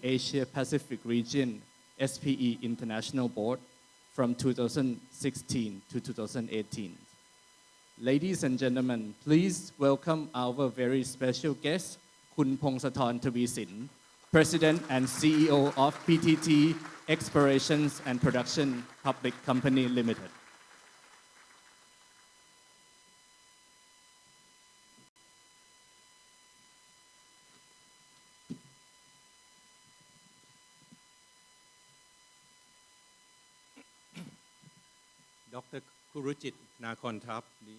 Asia Pacific Region SPE International Board from 2016 to 2018. Ladies and gentlemen, please welcome our very special guest, Kun Pongsathorn Tavisin, President and CEO of PTT Explorations and Production Public Company Limited. Dr. Kuruchit Nakornthap, the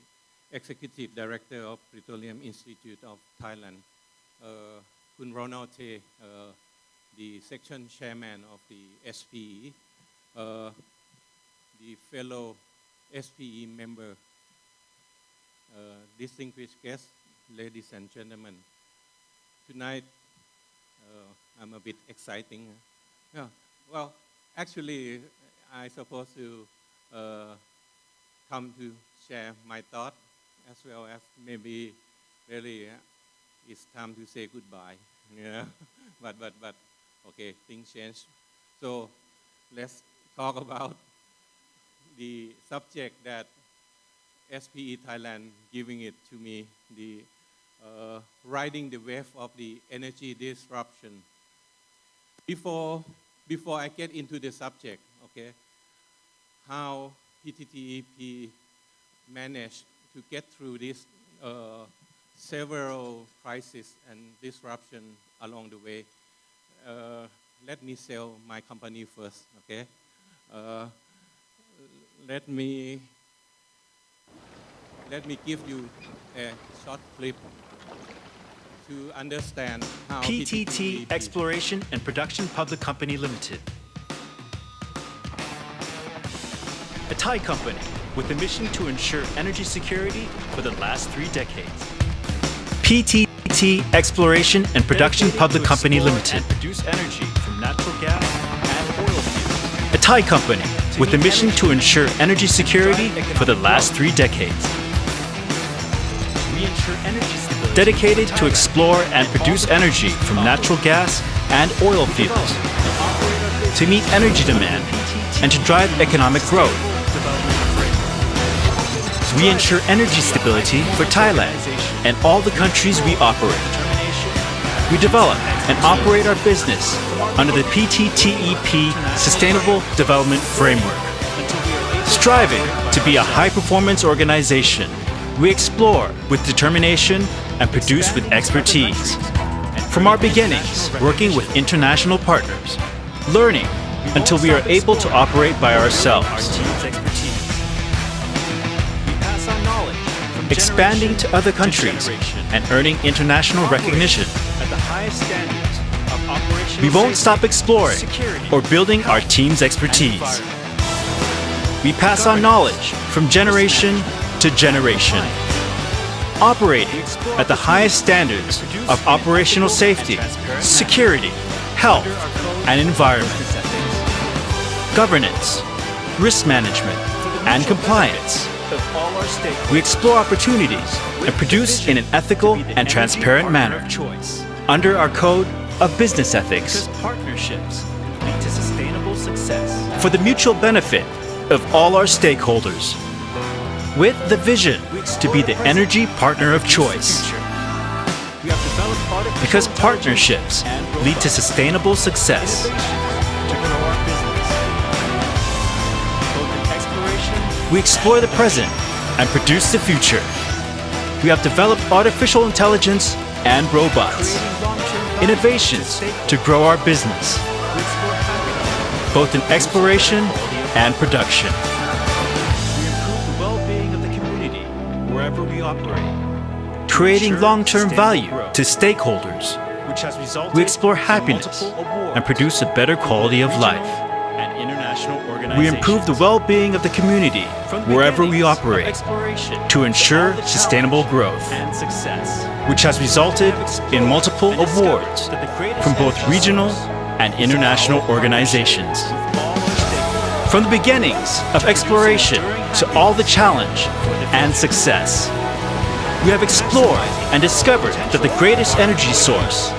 Executive Director of Petroleum Institute of Thailand, Kun Ronald Tay, the Section Chairman of the SPE, the fellow SPE member, distinguished guests, ladies and gentlemen. Tonight, I'm a bit exciting. Yeah, well, actually, I supposed to come to share my thought as well as maybe really it's time to say goodbye. Yeah, but okay, things change. So let's talk about the subject that SPE Thailand giving it to me, the riding the wave of the energy disruption. Before I get into the subject, okay, how PTTEP managed to get through this several crises and disruption along the way. Let me sell my company first, okay? Let me give you a short clip to understand how PTT Exploration and Production Public Company Limited, a Thai company with a mission to ensure energy security for the last 3 decades. PTT Exploration and Production Public Company Limited, produce energy from natural gas and oil fields. A Thai company with a mission to ensure energy security for the last 3 decades. We ensure energy stability, dedicated to explore and produce energy from natural gas and oil fields, to meet energy demand and to drive economic growth. We ensure energy stability for Thailand and all the countries we operate. We develop and operate our business under the PTTEP Sustainable Development Framework. Striving to be a high-performance organization, we explore with determination and produce with expertise. From our beginnings, working with international partners, learning until we are able to operate by ourselves. Expanding to other countries and earning international recognition. We won't stop exploring or building our team's expertise. We pass on knowledge from generation to generation, operating at the highest standards of operational safety, security, health, and environment, governance, risk management, and compliance. We explore opportunities and produce in an ethical and transparent manner under our code of business ethics for the mutual benefit of all our stakeholders, with the vision to be the energy partner of choice. Because partnerships lead to sustainable success. We explore the present and produce the future. We have developed artificial intelligence and robots, innovations to grow our business, both in exploration and production. We improve the well-being of the community wherever we operate, creating long-term value to stakeholders. We explore happiness and produce a better quality of life. We improve the well-being of the community wherever we operate to ensure sustainable growth, which has resulted in multiple awards from both regional and international organizations. From the beginnings of exploration to all the challenge and success, we have explored and discovered that the greatest energy source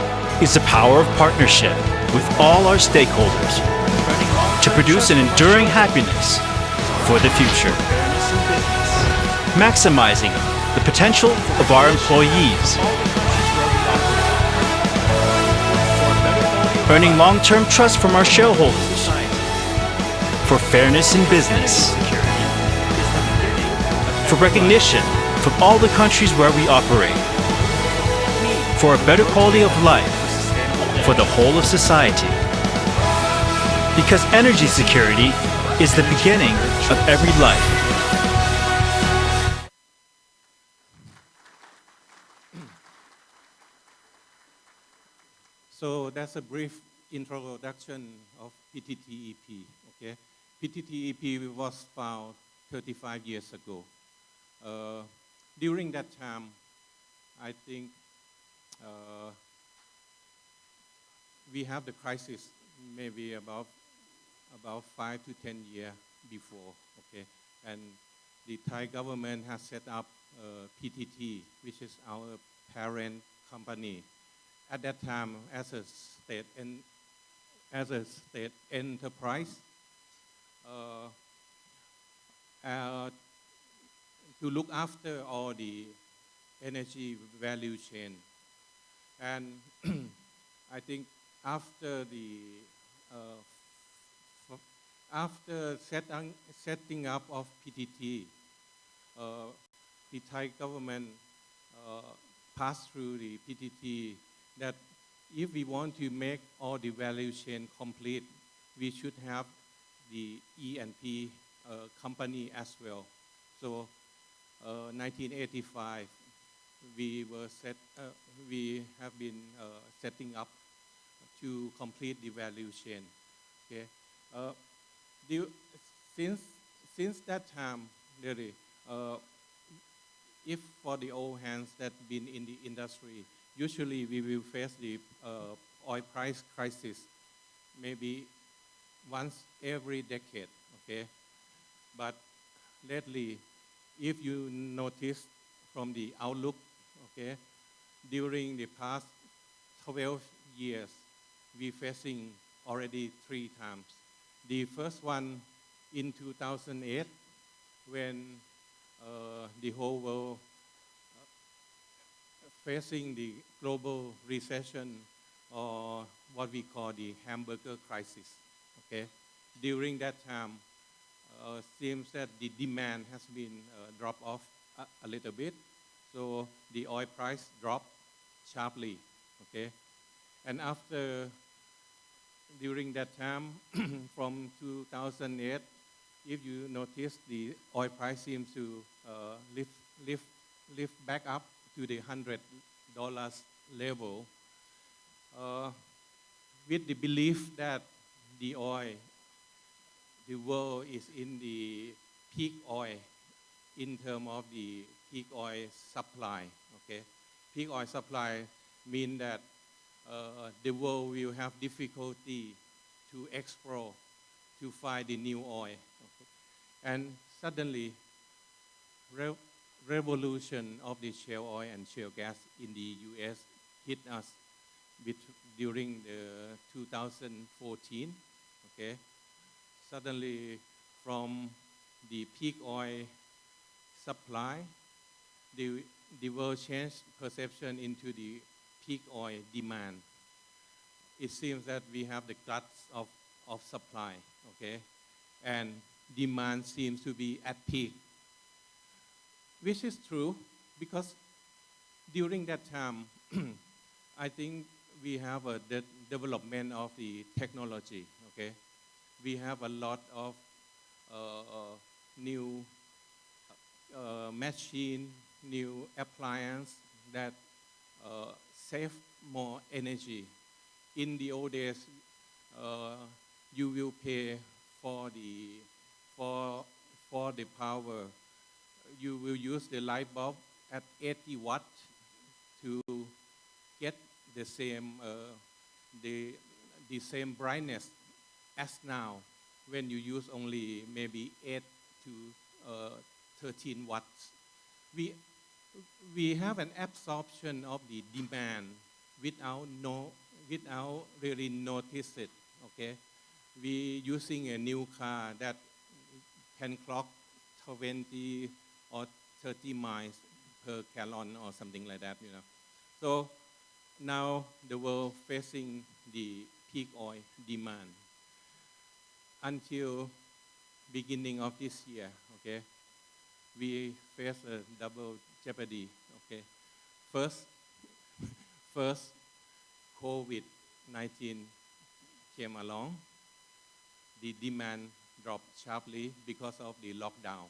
is the power of partnership. with all our stakeholders to produce an enduring happiness for the future. Maximizing the potential of our employees. Earning long-term trust from our shareholders for fairness in business. For recognition from all the countries where we operate. For a better quality of life for the whole of society. Because energy security is the beginning of every life. So that's a brief introduction of PTTEP. Okay, PTTEP was founded 35 years ago. During that time, I think we have the crisis maybe about 5 to 10 years before. Okay, and the Thai government has set up PTT, which is our parent company. At that time, as a state enterprise, to look after all the energy value chain. And I think after setting up of PTT, the Thai government passed through the PTT that if we want to make all the value chain complete, we should have the E&P company as well. So 1985, we have been setting up to complete the value chain. Okay, since that time, really, if for the old hands that been in the industry, usually we will face the oil price crisis maybe once every decade. Okay, but lately, if you notice from the outlook, okay, during the past 12 years, we're facing already 3 times. The first one in 2008, when the whole world facing the global recession, or what we call the hamburger crisis. Okay, during that time, seems that the demand has been dropped off a little bit, so the oil price dropped sharply. Okay, and during that time, from 2008, if you notice, the oil price seems to lift back up to the $100 level, with the belief that the world is in the peak oil in terms of the peak oil supply. Okay, peak oil supply means that the world will have difficulty to explore, to find the new oil. Okay. And suddenly, revolution of the shale oil and shale gas in the U.S. hit us during the 2014. Okay, suddenly from the peak oil supply, the world changed perception into the peak oil demand. It seems that we have the gluts of supply, okay, and demand seems to be at peak, which is true because during that time, I think we have a development of the technology, okay. We have a lot of new machine, new appliance that save more energy. In the old days, you will pay for the power. You will use the light bulb at 80 watts to get the same same brightness as now when you use only maybe 8 to 13 watts. We have an absorption of the demand without really notice it. Okay, we using a new car that can clock 20 or 30 miles per gallon or something like that. So now the world facing the peak oil demand until beginning of this year. Okay, we face a double jeopardy. Okay, first, first COVID-19 came along. The demand dropped sharply because of the lockdown.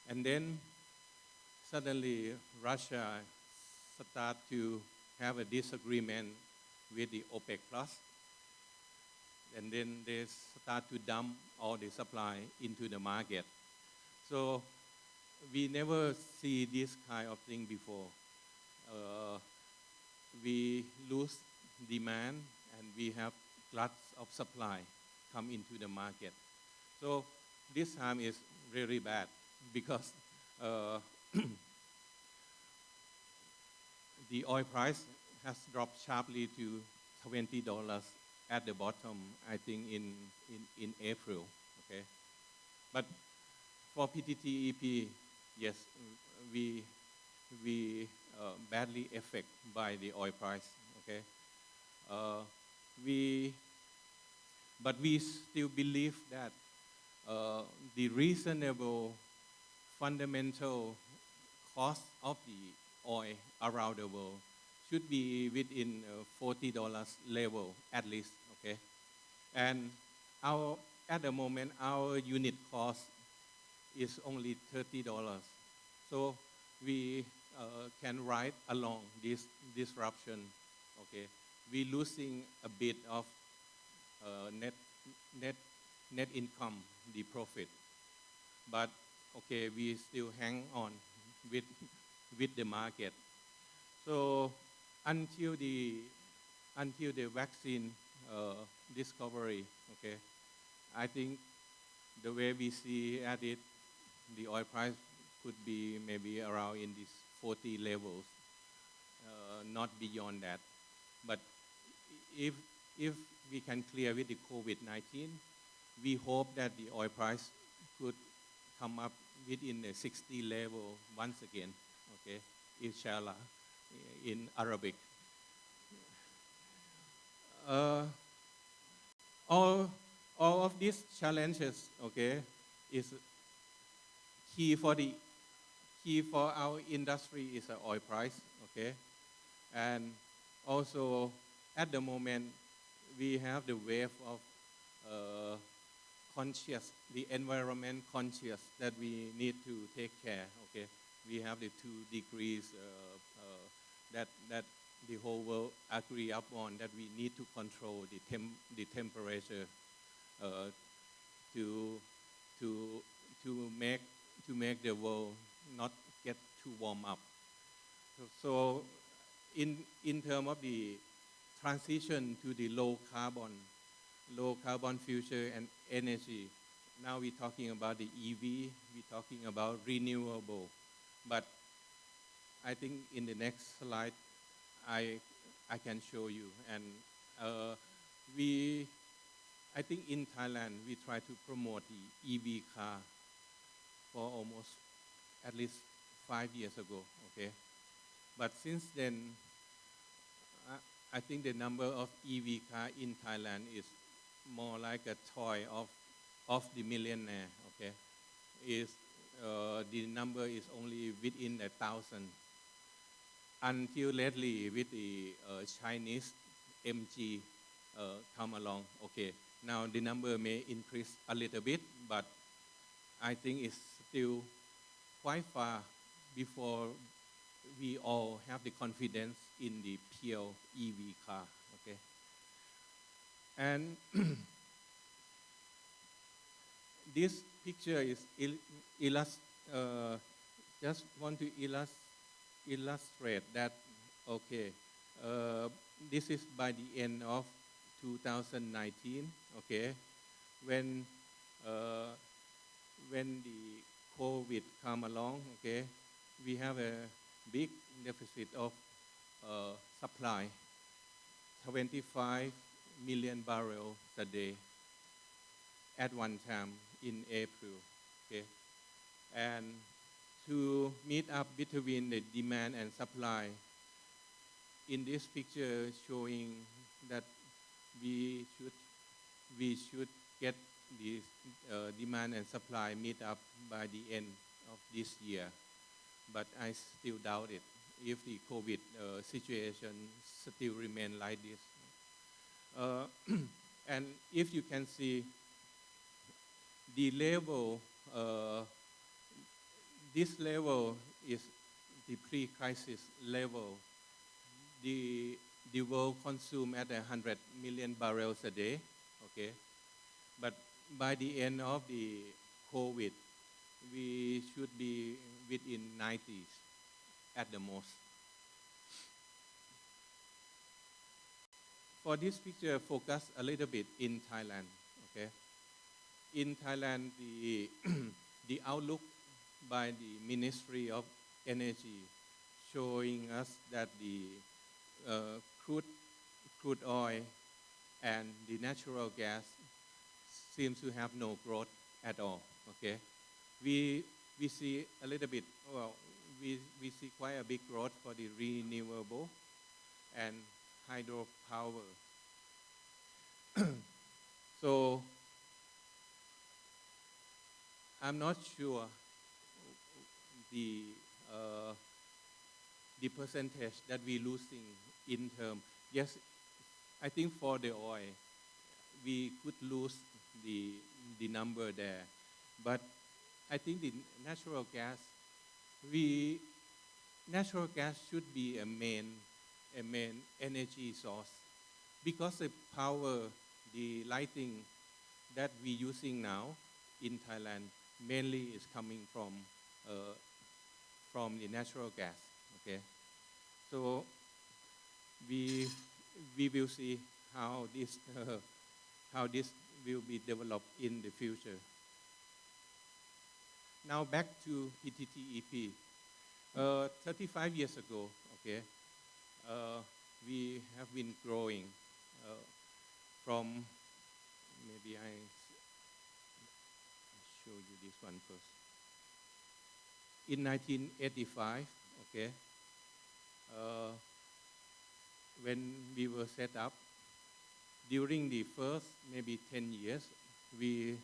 And then suddenly Russia start to have a disagreement with the OPEC Plus. And then they start to dump all the supply into the market. So we never see this kind of thing before. We lose demand and we have lots of supply come into the market. So this time is really bad because the oil price has dropped sharply to $20 at the bottom, I think in April. Okay, but for PTTEP, yes, we badly affected by the oil price. Okay, but we still believe that the reasonable fundamental cost of the oil around the world should be within $40 level at least. Okay, and at the moment our unit cost is only $30. So we can ride along this disruption. Okay, we losing a bit of net income, the profit, but okay, we still hang on with the market. So until the vaccine discovery, okay, I think the way we see at it, the oil price could be maybe around in these 40 levels, not beyond that. But if we can clear with the COVID-19, we hope that the oil price could come up within the 60 level once again. Okay, inshallah, in Arabic. All of these challenges, okay, is key for our industry is the oil price. Okay, and also at the moment we have the wave of conscious, the environment conscious that we need to take care. Okay, we have the 2 degrees that the whole world agree upon, that we need to control the temperature to make the world not get too warm up. So in terms of the transition to the low carbon future and energy, now we're talking about the EV, we're talking about renewable. But I think in the next slide I can show you. And I think in Thailand we try to promote the EV car for almost at least 5 years ago. Okay, but since then I think the number of EV car in Thailand is more like a toy of the millionaire. Okay, the number is only within 1,000 until lately with the Chinese MG come along. Okay, now the number may increase a little bit, but I think it's still quite far before we all have the confidence in the pure EV car. Okay, and this picture is just want to illustrate that. Okay, this is by the end of 2019. Okay, when the COVID come along. Okay, we have a big deficit of supply. 25 million barrels a day at one time in April. Okay, and to meet up between the demand and supply, in this picture showing that we should get the demand and supply meet up by the end of this year, but I still doubt it if the COVID situation still remain like this. And if you can see the level, this level is the pre-crisis level. The world consume at 100 million barrels a day, okay? But by the end of the COVID, we should be within 90s at the most. For this picture, focus a little bit in Thailand, okay? In Thailand, the outlook by the Ministry of Energy showing us that the crude oil and the natural gas seems to have no growth at all. Okay, we see a little bit. Well, we see quite a big growth for the renewable and hydropower. So I'm not sure the percentage that we're losing in term. Yes, I think for the oil, we could lose the number there. But I think the natural gas should be a main energy source, because the power, the lighting that we're using now in Thailand mainly is coming from the natural gas. Okay, so we will see how this will be developed in the future. Now back to PTTEP. 35 years ago, okay, we have been growing from, maybe I show you this one first. In 1985, okay, when we were set up, during the first maybe 10 years, we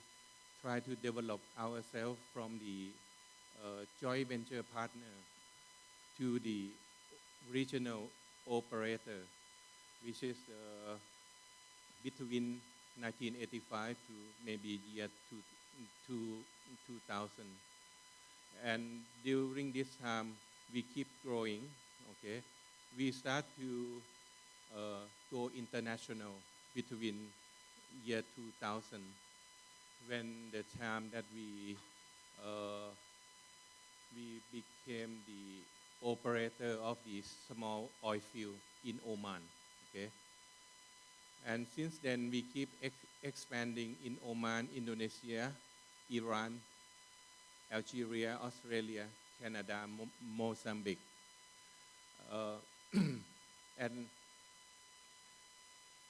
tried to develop ourselves from the joint venture partner to the regional operator, which is between 1985 to maybe year 2000. And during this time, we keep growing, okay? We start to go international between year 2000, when the time that we became the operator of the small oil field in Oman, okay? And since then, we keep expanding in Oman, Indonesia, Iran, Algeria, Australia, Canada, Mozambique. And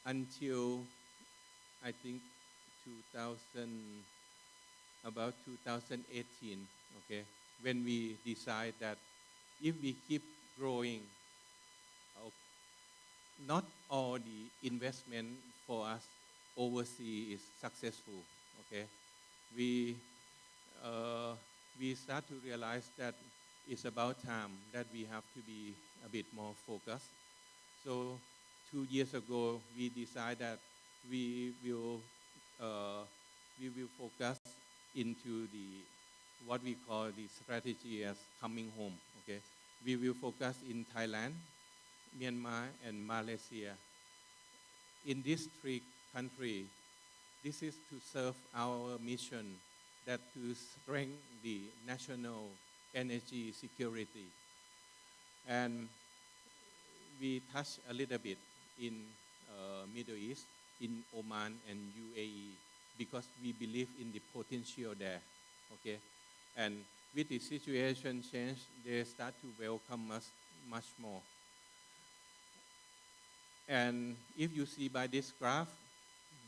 until I think about 2018, okay, when we decide that if we keep growing, not all the investment for us overseas is successful, okay. We start to realize that it's about time that we have to be a bit more focused. So 2 years ago, we decided that we will focus into what we call the strategy as coming home. Okay, we will focus in Thailand, Myanmar, and Malaysia. In these 3 countries, this is to serve our mission, that to strengthen the national energy security. And we touch a little bit in Middle East, in Oman and UAE, because we believe in the potential there, okay? And with the situation change, they start to welcome us much more. And if you see by this graph,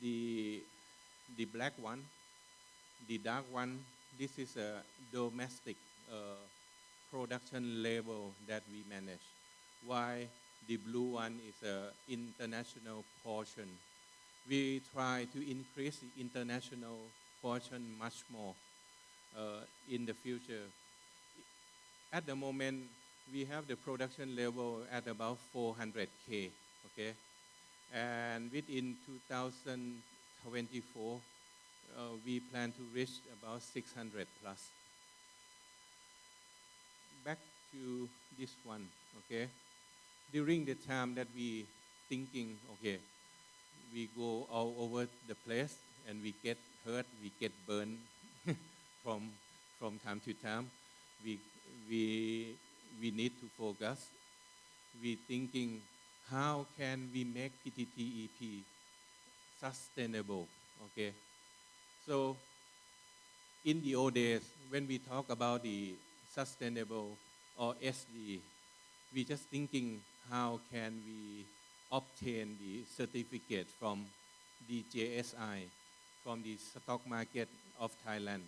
the black one, the dark one, this is a domestic production level that we manage. While the blue one is a international portion. We try to increase the international portion much more in the future. At the moment, we have the production level at about 400K, okay? And within 2024, we plan to reach about 600 plus. Back to this one, okay? During the time that we thinking, okay, we go all over the place and we get hurt, we get burned from time to time. We need to focus. We thinking, how can we make PTTEP sustainable? Okay, so in the old days, when we talk about the sustainable or SD, we just thinking how can we obtain the certificate from the JSI, from the stock market of Thailand.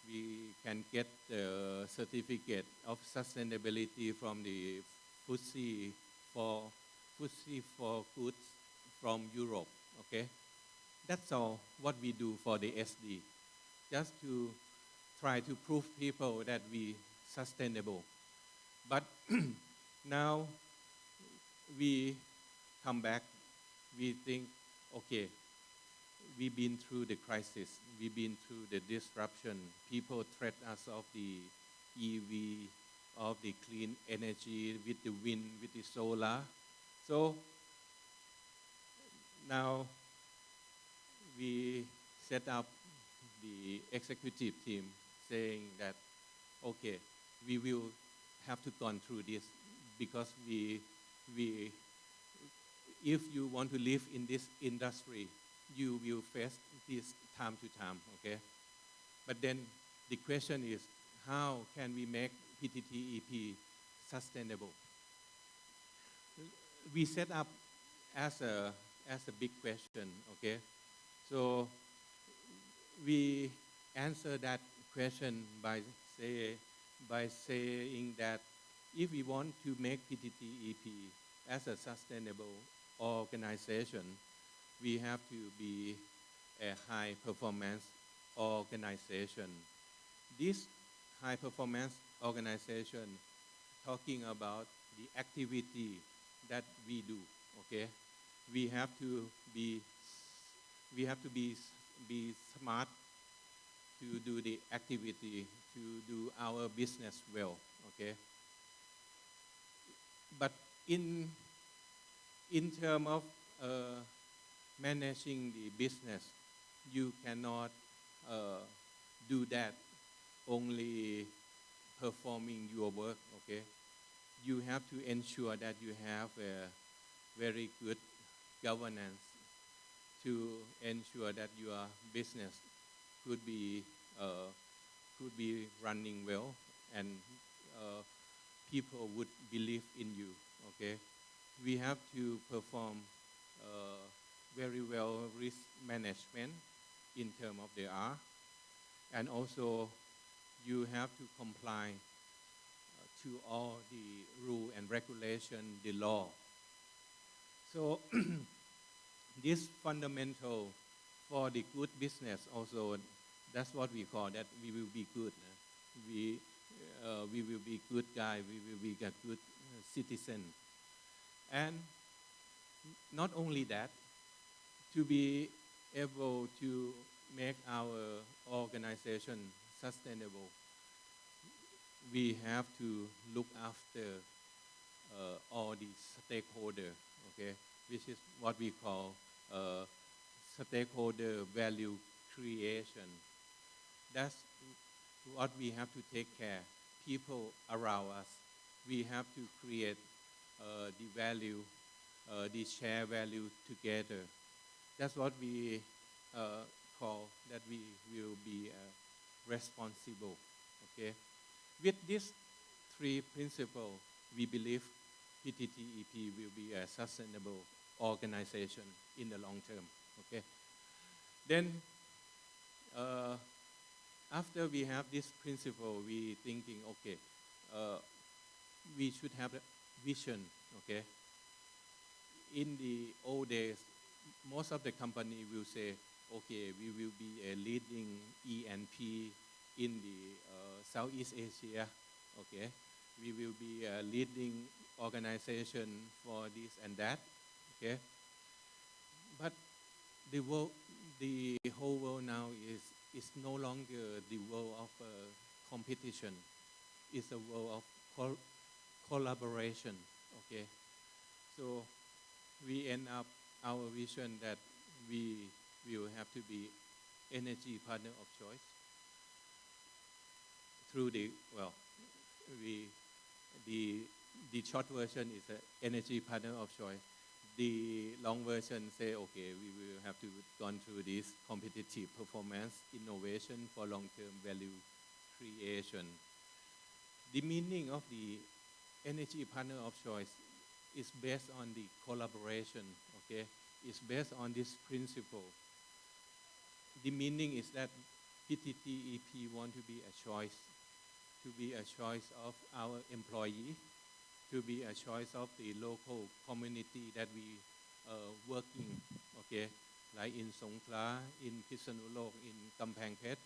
We can get the certificate of sustainability from the FTSE for goods from Europe. Okay, that's all what we do for the SD, just to try to prove people that we sustainable. But now we come back, we think, okay, we've been through the crisis, we've been through the disruption, people threat us of the EV, of the clean energy, with the wind, with the solar. So now we set up the executive team saying that, okay, we will have to go through this because if you want to live in this industry, you will face this time to time, okay? But then the question is, how can we make PTTEP sustainable? We set up as a big question, okay? So we answer that question by saying that if we want to make PTTEP as a sustainable organization, we have to be a high performance organization. This high performance organization talking about the activity that we do, okay? We have to be smart to do the activity, to do our business well, okay? But in terms of managing the business, you cannot do that only performing your work, okay? You have to ensure that you have a very good governance to ensure that your business could be running well and people would believe in you, okay? We have to perform very well risk management in terms of the R, and also you have to comply to all the rule and regulation, the law. So this fundamental for the good business also, that's what we call that we will be good. We will be good guy, we will be a good citizen. And not only that, to be able to make our organization sustainable, we have to look after all the stakeholders, okay, which is what we call stakeholder value creation. That's what we have to take care. People around us, we have to create the value, the share value together. That's what we call that we will be responsible, okay? With these three principles, we believe PTTEP will be a sustainable organization in the long term. Okay. Then, after we have this principle, we thinking, okay, we should have a vision. Okay. In the old days, most of the company will say, okay, we will be a leading E&P in the Southeast Asia. Okay, we will be a leading organization for this and that. Okay, but the world, the whole world now is no longer the world of competition. It's a world of collaboration. Okay, so we end up our vision that we will have to be energy partner of choice through the short version is an energy partner of choice. The long version say, okay, we will have to gone through this competitive performance, innovation for long-term value creation. The meaning of the energy partner of choice is based on the collaboration. Okay, it's based on this principle. The meaning is that PTTEP want to be a choice of our employee, to be a choice of the local community that we working, okay, like in Songkhla, in Phitsanulok, in Kamphaeng Phet.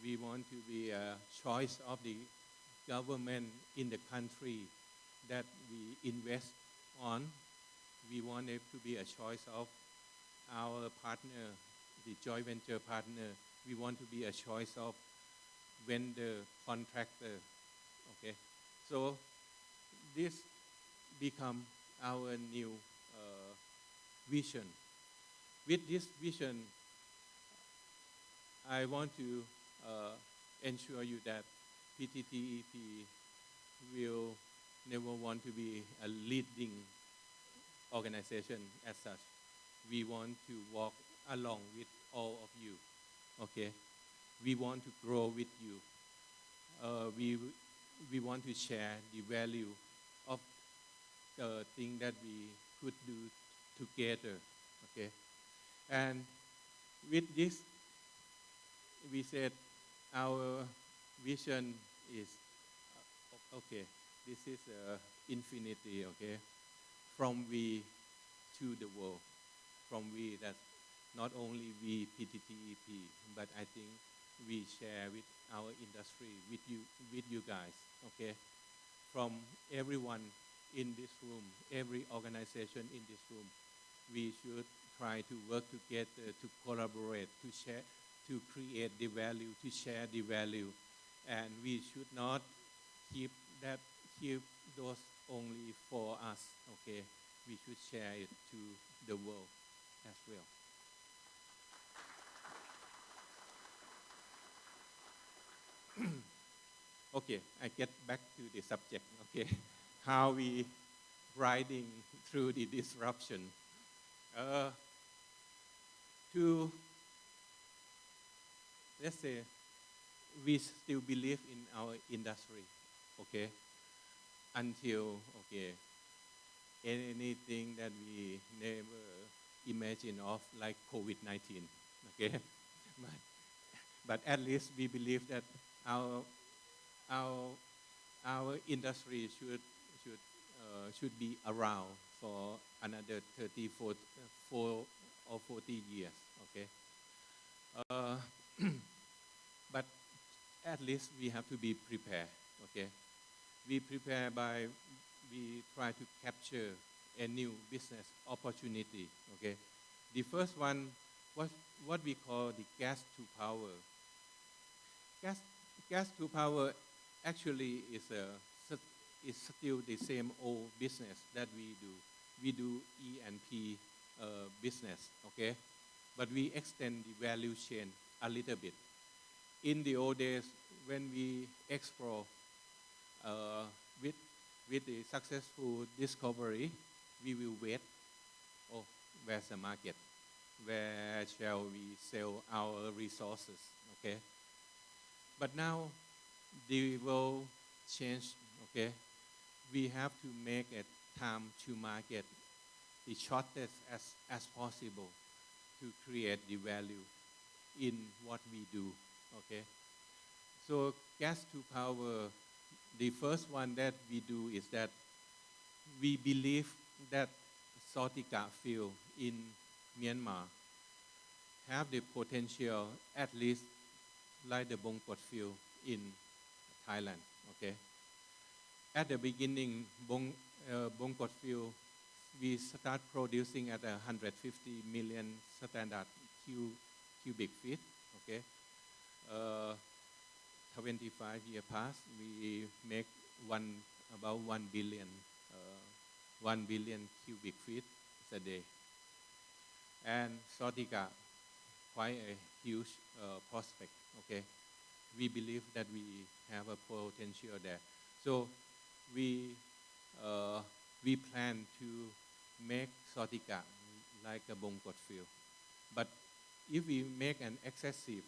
We want to be a choice of the government in the country that we invest on. We want it to be a choice of our partner, the joint venture partner. We want to be a choice of vendor, contractor. Okay, so this become our new vision. With this vision, I want to ensure you that PTTEP will never want to be a leading organization as such. We want to walk along with all of you. Okay, we want to grow with you. We want to share the value of the thing that we could do together. Okay, and with this, we said our vision is okay. This is infinity. Okay, from we to the world. From we, that's not only we PTTEP, but I think we share with our industry, with you guys. Okay, from everyone in this room, every organization in this room, we should try to work together, to collaborate, to share, to create the value, to share the value, and we should not keep those only for us. Okay, we should share it to the world as well. Okay, I get back to the subject. Okay, how we riding through the disruption. Let's say, we still believe in our industry. Okay, until anything that we never imagine of, like COVID-19. Okay, but at least we believe that our industry should be around for another 30, 40, 4 or 40 years. Okay, but at least we have to be prepared. Okay, we prepare by we try to capture a new business opportunity. Okay, the first one was what we call the gas to power. Gas to power actually is still the same old business that we do. We do E&P business, okay? But we extend the value chain a little bit. In the old days, when we explore with the successful discovery, we will wait. Oh, where's the market? Where shall we sell our resources? Okay. But now the world changed. Okay. We have to make a time to market the shortest as possible to create the value in what we do. Okay. So gas to power, the first one that we do is that we believe that Sautika field in Myanmar have the potential at least like the Bongkot field in Thailand. Okay. At the beginning, Bongkot field, we start producing at 150 million standard cubic feet. Okay. 25 years past, we make about 1 billion, 1 billion cubic feet a day. And Sautika, quite a huge prospect. Okay, we believe that we have a potential there. So we plan to make Sautika like a Bongkot field. But if we make an excessive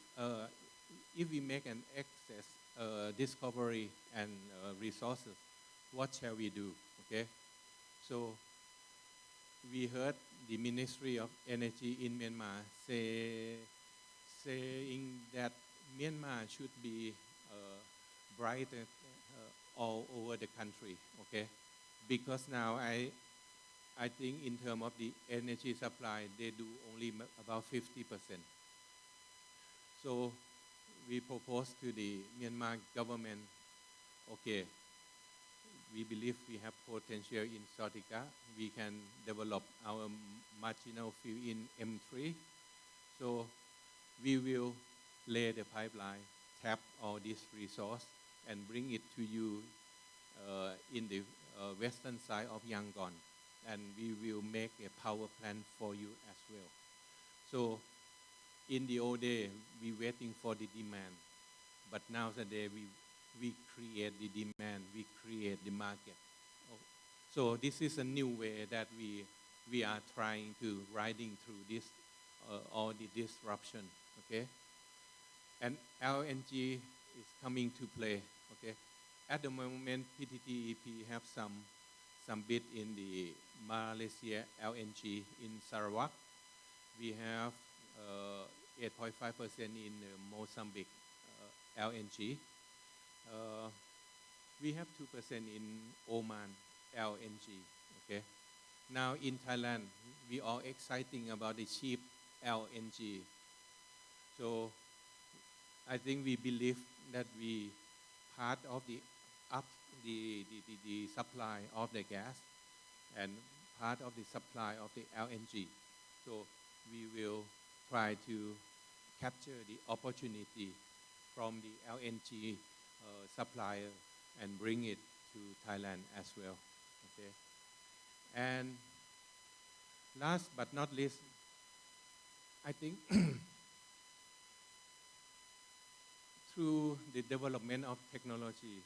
discovery and resources, what shall we do? Okay, so we heard the Ministry of Energy in Myanmar saying that Myanmar should be brighter all over the country. Okay, because now I think in terms of the energy supply, they do only about 50%. So we propose to the Myanmar government, okay, we believe we have potential in Sautika. We can develop our marginal field in M3. So we will lay the pipeline, tap all this resource, and bring it to you in the western side of Yangon. And we will make a power plant for you as well. So in the old day, we waiting for the demand. But nowadays, we create the demand, we create the market. So this is a new way that we are trying to riding through this, all the disruption, okay? And LNG is coming to play, okay? At the moment, PTTEP have some bid in the Malaysia LNG in Sarawak. We have 8.5% in Mozambique LNG. We have 2% in Oman LNG. Okay. Now in Thailand, we are exciting about the cheap LNG. So I think we believe that we part of the supply of the gas and part of the supply of the LNG. So we will try to capture the opportunity from the LNG supplier and bring it to Thailand as well. Okay. And last but not least, I think through the development of technology,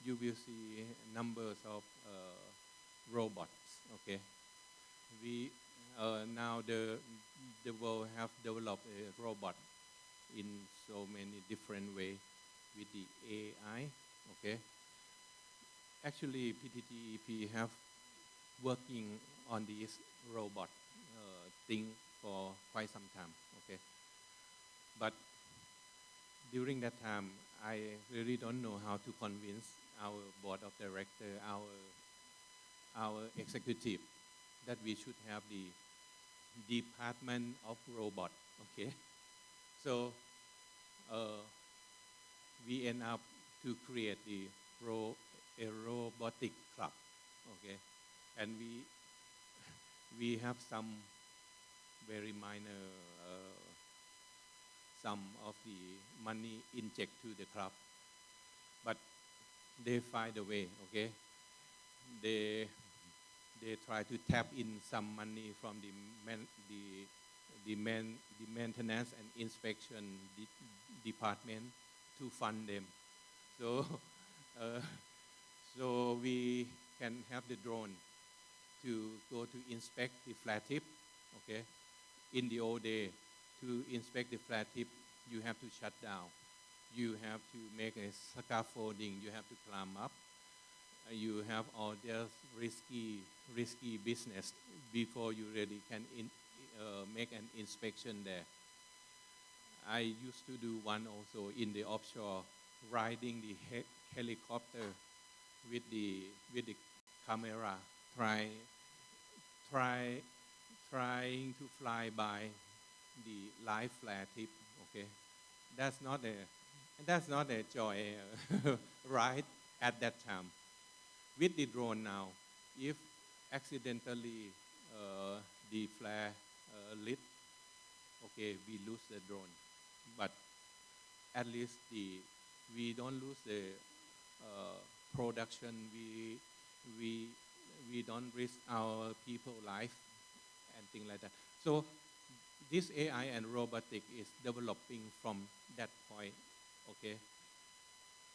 you will see numbers of robots. Okay, we now the world have developed a robot in so many different ways with the AI. Okay, actually PTTEP have working on this robot thing for quite some time. Okay, but during that time, I really don't know how to convince our board of directors, our executive, that we should have the department of robot. Okay, so we end up to create a robotic club. Okay, and we have some very minor sum of the money inject to the club, but they find a way. Okay, they try to tap in some money from the maintenance and inspection department to fund them. So so we can have the drone to go to inspect the flat tip. Okay, in the old day, to inspect the flat tip, you have to shut down. You have to make a scaffolding. You have to climb up. you have all this risky business before you really can make an inspection there. I used to do one also in the offshore, riding the helicopter with the camera, try trying to fly by the live flare tip. Okay, that's not a joy ride at that time. With the drone now, if accidentally the flare lit, okay, we lose the drone, but at least we don't lose the production. We we don't risk our people life and things like that. So this AI and robotic is developing from that point, okay.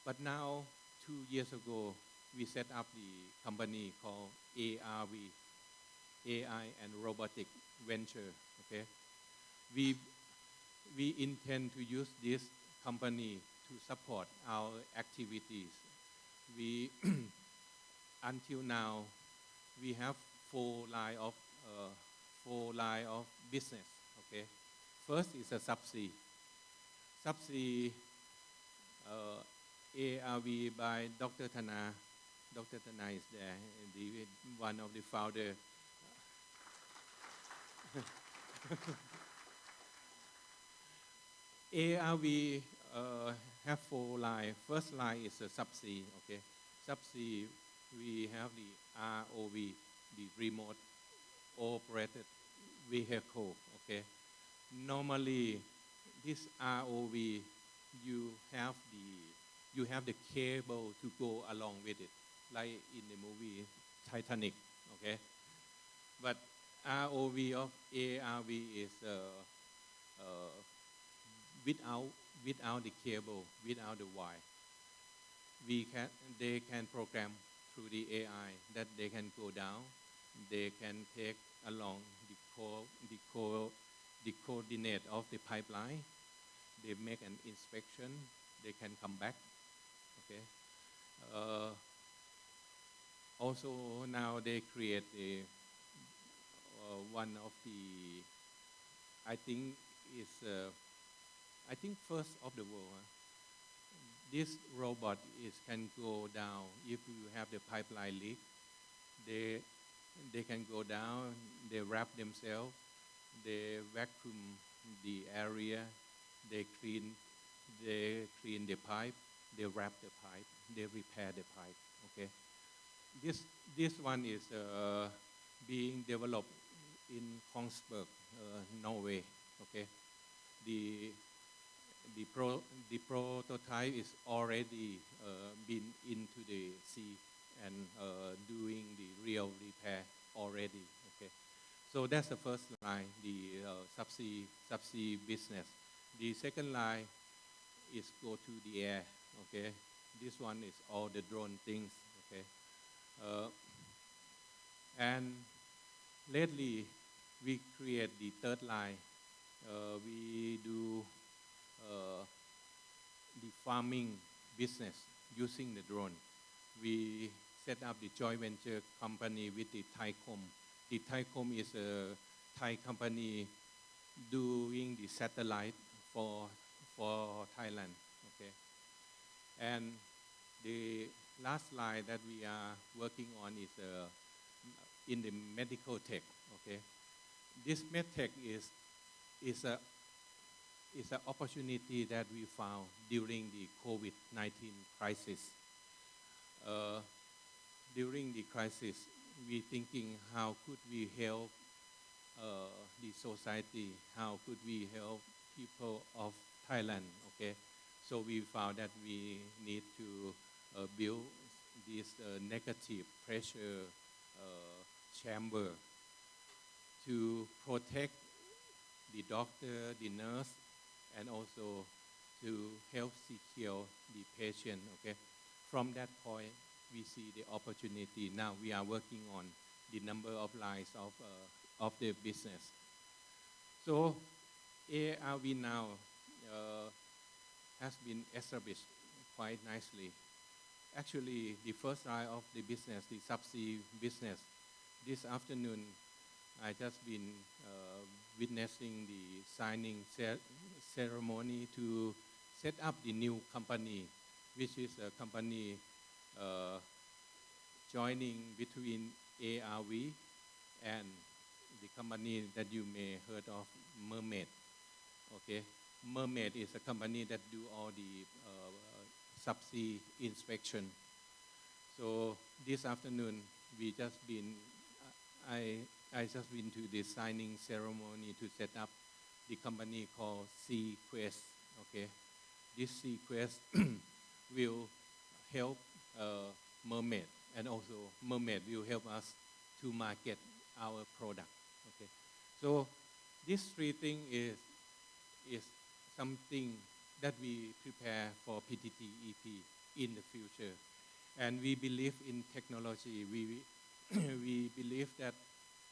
But now 2 years ago we set up the company called ARV, AI and Robotic Venture, okay. We we intend to use this company to support our activities. We until now we have four line of business. Okay, first is a subsea. Subsea ARV by Dr. Thana. Dr. Thana is there, one of the founder. ARV have four lines. First line is a subsea. Okay, subsea we have the ROV, the remote operated vehicle. Okay, normally this ROV you have the cable to go along with it, like in the movie Titanic. Okay, but ROV of ARV is without the cable, without the wire. They can program through the AI that they can go down. They can take along the coordinate of the pipeline. They make an inspection. They can come back. Okay. Also now they create one of the I think first of the world. This robot can go down if you have the pipeline leak. They can go down. They wrap themselves. They vacuum the area. They clean the pipe. They wrap the pipe. They repair the pipe. Okay. This one is being developed in Kongsberg, Norway. Okay. The prototype is already been into the sea and doing the real repair already. Okay, so that's the first line, the subsea business. The second line is go to the air. Okay, this one is all the drone things. Okay, and lately we create the third line. We do the farming business using the drone. We set up the joint venture company with the Thaicom. The Thaicom is a Thai company doing the satellite for Thailand. Okay, and the last line that we are working on is in the medical tech. Okay, this medtech is an opportunity that we found during the COVID-19 crisis. During the crisis, we thinking how could we help the society, how could we help people of Thailand. Okay, so we found that we need to build this negative pressure chamber to protect the doctor, the nurse, and also to help secure the patient. Okay, from that point we see the opportunity. Now we are working on the number of lines of the business. So ARV now has been established quite nicely. actually the first line of the business, the subsea business. This afternoon, I just been witnessing the signing ceremony to set up the new company, which is a company joining between ARV and the company that you may heard of, Mermaid. Okay, Mermaid is a company that do all the subsea inspection. So this afternoon, we just been, I just been to the signing ceremony to set up the company called Sequest. Okay, this Sequest will help Mermaid, and also Mermaid will help us to market our product. Okay, so these three things is something that we prepare for PTTEP in the future, and we believe in technology. We believe that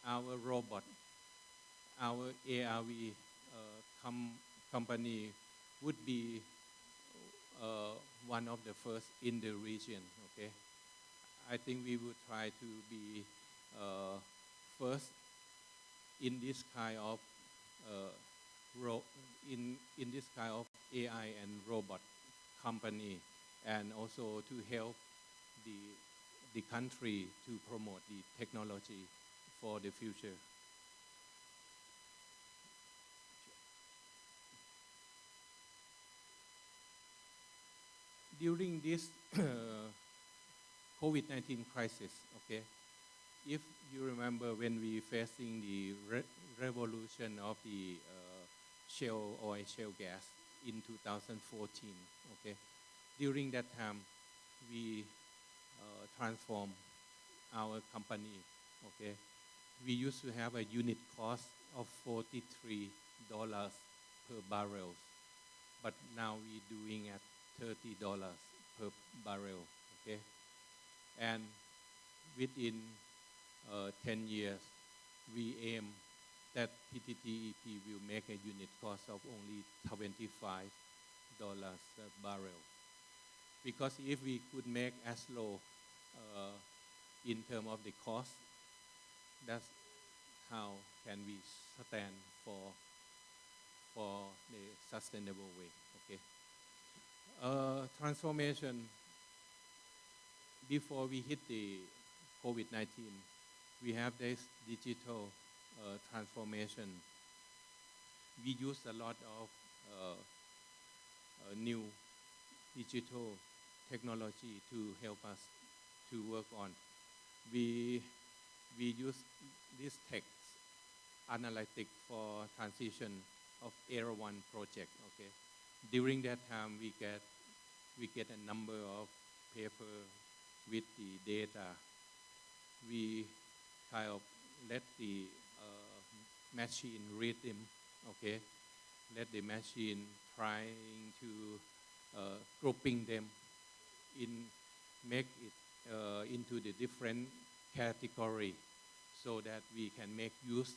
our robot, our ARV company would be one of the first in the region. Okay, I think we would try to be first in this kind of in this kind of AI and robot company, and also to help the country to promote the technology for the future. During this COVID-19 crisis, okay, if you remember when we facing the revolution of the shale oil, shale gas in 2014, okay, during that time, we transform our company, okay. We used to have a unit cost of $43 per barrel, but now we're doing at $30 per barrel, okay. And within 10 years, we aim that PTTEP will make a unit cost of only $25 a barrel. Because if we could make as low in terms of the cost, that's how can we stand for the sustainable way. Okay. Transformation. Before we hit the COVID-19, we have this digital transformation. We use a lot of new digital technology to help us to work on. We use this text analytic for transition of Air One project. Okay, during that time we get a number of paper with the data. We kind of let the machine read them. Okay, let the machine trying to grouping them in, make it into the different category, so that we can make use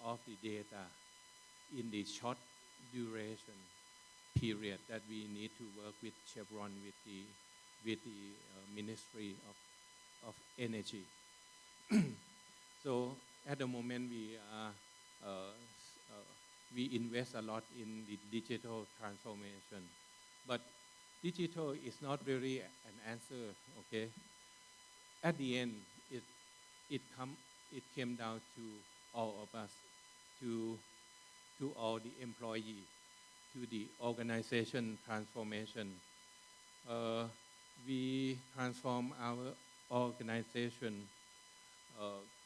of the data in the short duration period that we need to work with Chevron, with the Ministry of Energy. So at the moment we invest a lot in the digital transformation, but digital is not really an answer. Okay, at the end it came down to all of us, to all the employees, to the organization transformation. We transform our organization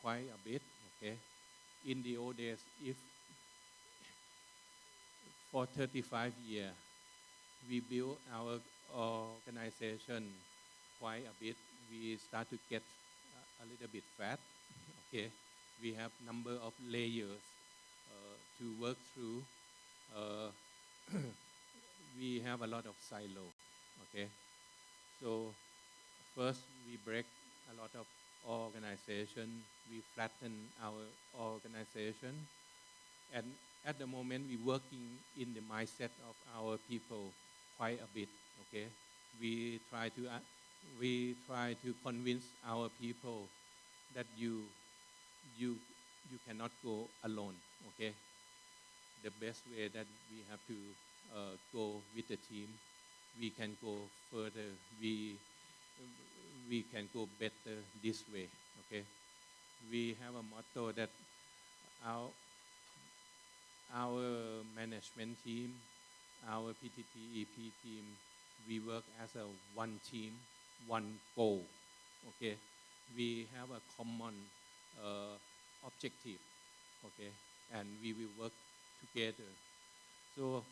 quite a bit. Okay, in the old days, if for 35 years we built our organization quite a bit, we start to get a little bit fat. Okay, we have number of layers to work through. We have a lot of silo. Okay, so first we break a lot of organization, we flatten our organization, and at the moment we working in the mindset of our people quite a bit. Okay, we try to we try to convince our people that you cannot go alone. Okay, the best way that we have to go with the team, we can go further. We can go better this way. Okay, we have a motto that our our management team, our PTTEP team, we work as a one team, one goal. Okay, we have a common objective. Okay, and we will work together. So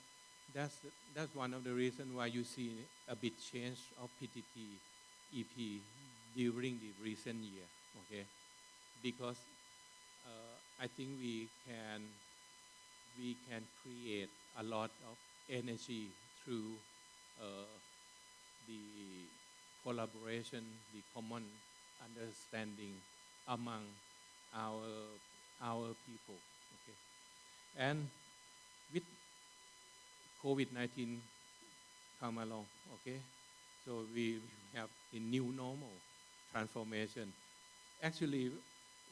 that's one of the reasons why you see a bit change of PTTEP during the recent year. Okay, because I think we can create a lot of energy through the collaboration, the common understanding among our people. Okay, and with COVID-19 come along. Okay, so we have the new normal transformation. Actually,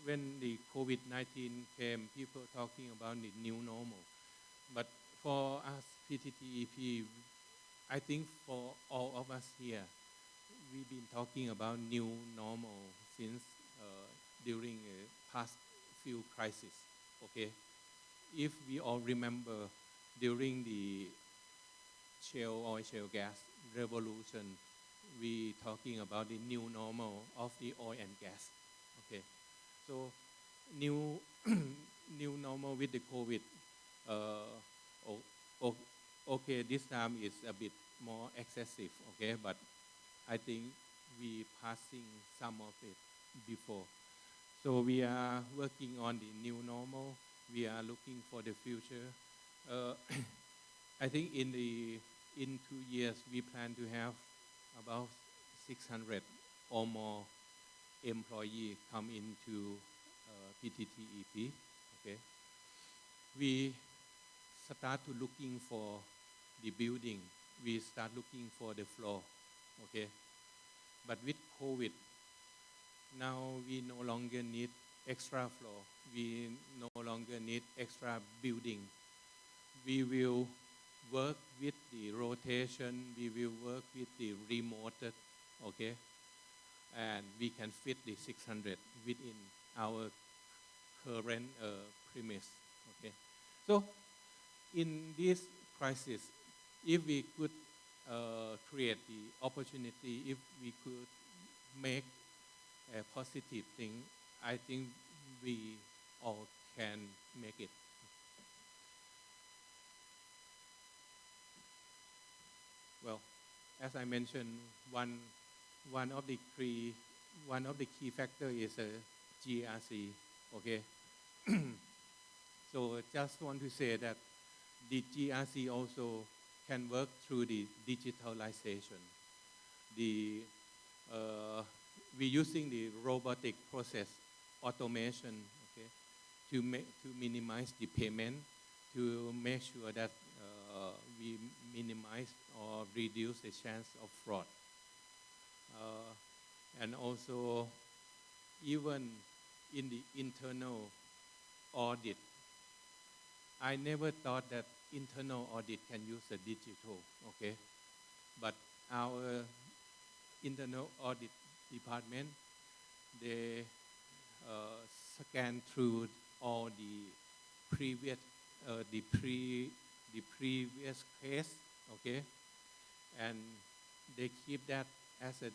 when the COVID-19 came, people talking about the new normal. But for us, PTTEP, I think for all of us here, we've been talking about new normal since during past few crises. Okay, if we all remember, during the shale oil, shale gas revolution, we talking about the new normal of the oil and gas. Okay, so new new normal with the COVID. Okay, this time is a bit more excessive. Okay, but I think we passing some of it before. So we are working on the new normal. We are looking for the future. I think in 2 years we plan to have about 600 or more employee come into PTTEP. Okay, we start to looking for the building. We start looking for the floor. Okay, but with COVID, now we no longer need extra floor. We no longer need extra building. We will work with the rotation. We will work with the remote. Okay, and we can fit the 600 within our current premise. Okay, so in this crisis, if we could create the opportunity, if we could make a positive thing, I think we all can make it. Well, as I mentioned, one of the key factor is GRC. Okay, so just want to say that the GRC also can work through the digitalization. We're using the robotic process automation, okay, to minimize the payment, to make sure that we minimize or reduce the chance of fraud. And also, even in the internal audit, I never thought that internal audit can use a digital, okay? But our internal audit department, they scan through all the previous previous case, okay? And they keep that as a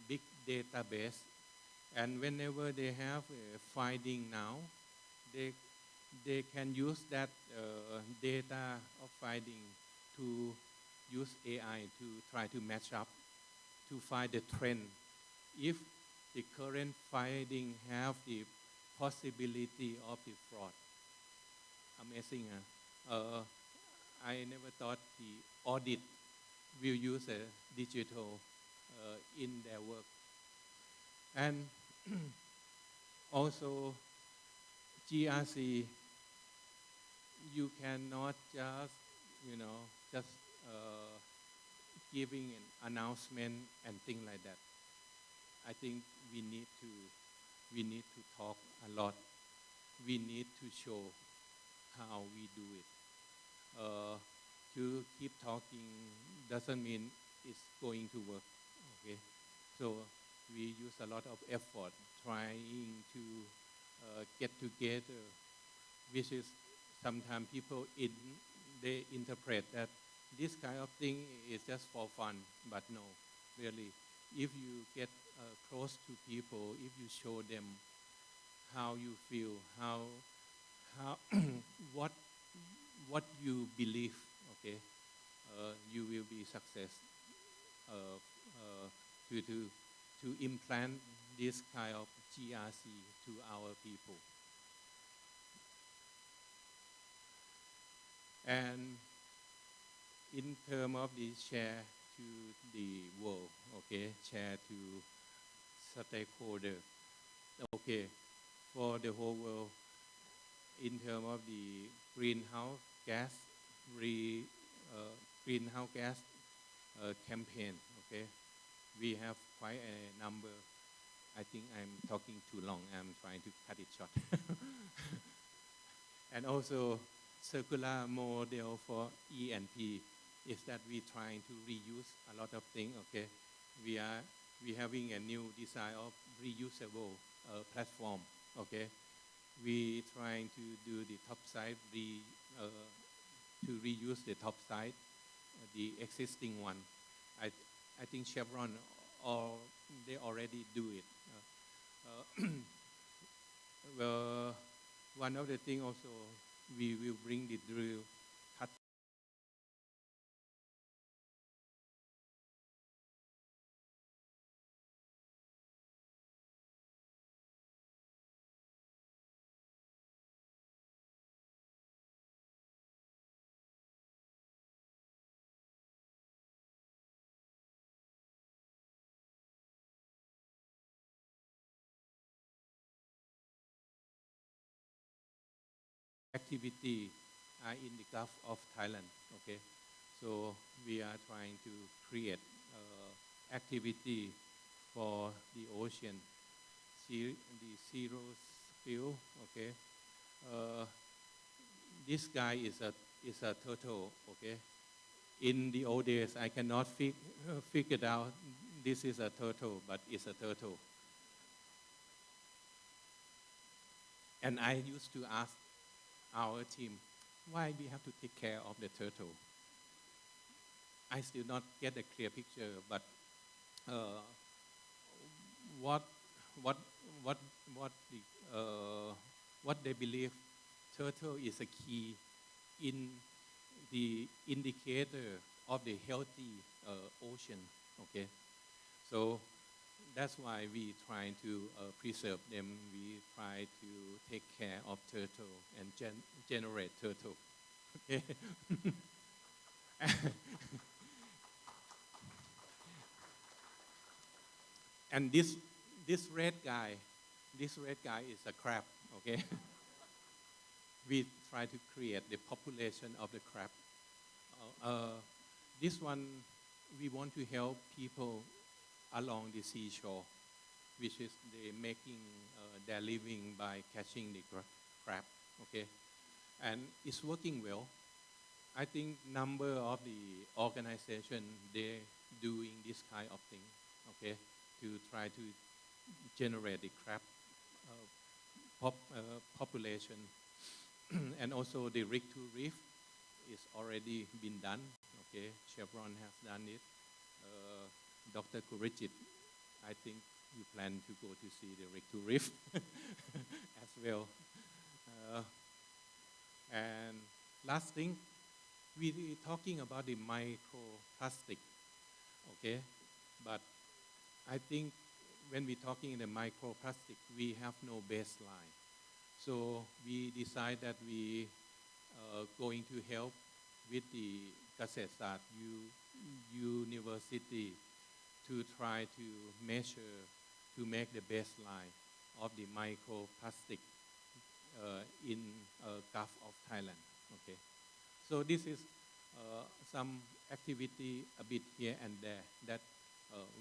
big database. And whenever they have a finding now, they can use that data of finding to use AI to try to match up, to find the trend. If the current finding have the possibility of the fraud. Amazing, huh? I never thought the audit will use a digital in their work. And also, GRC, you cannot just, just giving an announcement and things like that. I think we need to talk a lot. We need to show how we do it. To keep talking doesn't mean it's going to work. Okay, so we use a lot of effort trying to get together, which is sometimes people they interpret that this kind of thing is just for fun, but no, really, if you get close to people, if you show them how you feel, how what what you believe, okay, you will be success to implant this kind of GRC to our people. And in terms of the share to the world, okay, share to stakeholder, okay, for the whole world, in terms of the greenhouse gas, greenhouse gas campaign, okay, we have quite a number. I think I'm talking too long. I'm trying to cut it short. And also, circular model for E&P is that we trying to reuse a lot of things. Okay, we having a new design of reusable platform. Okay, we trying to do the top side to reuse the top side, the existing one. I think Chevron they already do it. Well, one of the things also, we will bring the drill cut activity in the Gulf of Thailand. Okay, so we are trying to create activity for the ocean, the zero spill. Okay, this guy is a turtle. Okay, in the old days I cannot figure out this is a turtle, but it's a turtle. And I used to ask our team, why we have to take care of the turtle? I still not get a clear picture, but what what what what they believe turtle is a key in the indicator of the healthy ocean. Okay, so that's why we try to preserve them. We try to take care of turtle and generate turtle. Okay. And this red guy is a crab. Okay. We try to create the population of the crab. This one, we want to help people along the seashore, which is they making their living by catching the crab. Okay, and it's working well. I think number of the organization they doing this kind of thing. Okay, to try to generate the crab population. And also the rig to reef is already been done. Okay, Chevron has done it. Dr. Kurijit, I think you plan to go to see the rig to reef as well. And last thing, we talking about the microplastic. Okay, but I think when we talking in the microplastic, we have no baseline. So we decide that we going to help with the Kasetsat University to try to measure, to make the baseline of the microplastic in Gulf of Thailand. Okay, so this is some activity a bit here and there that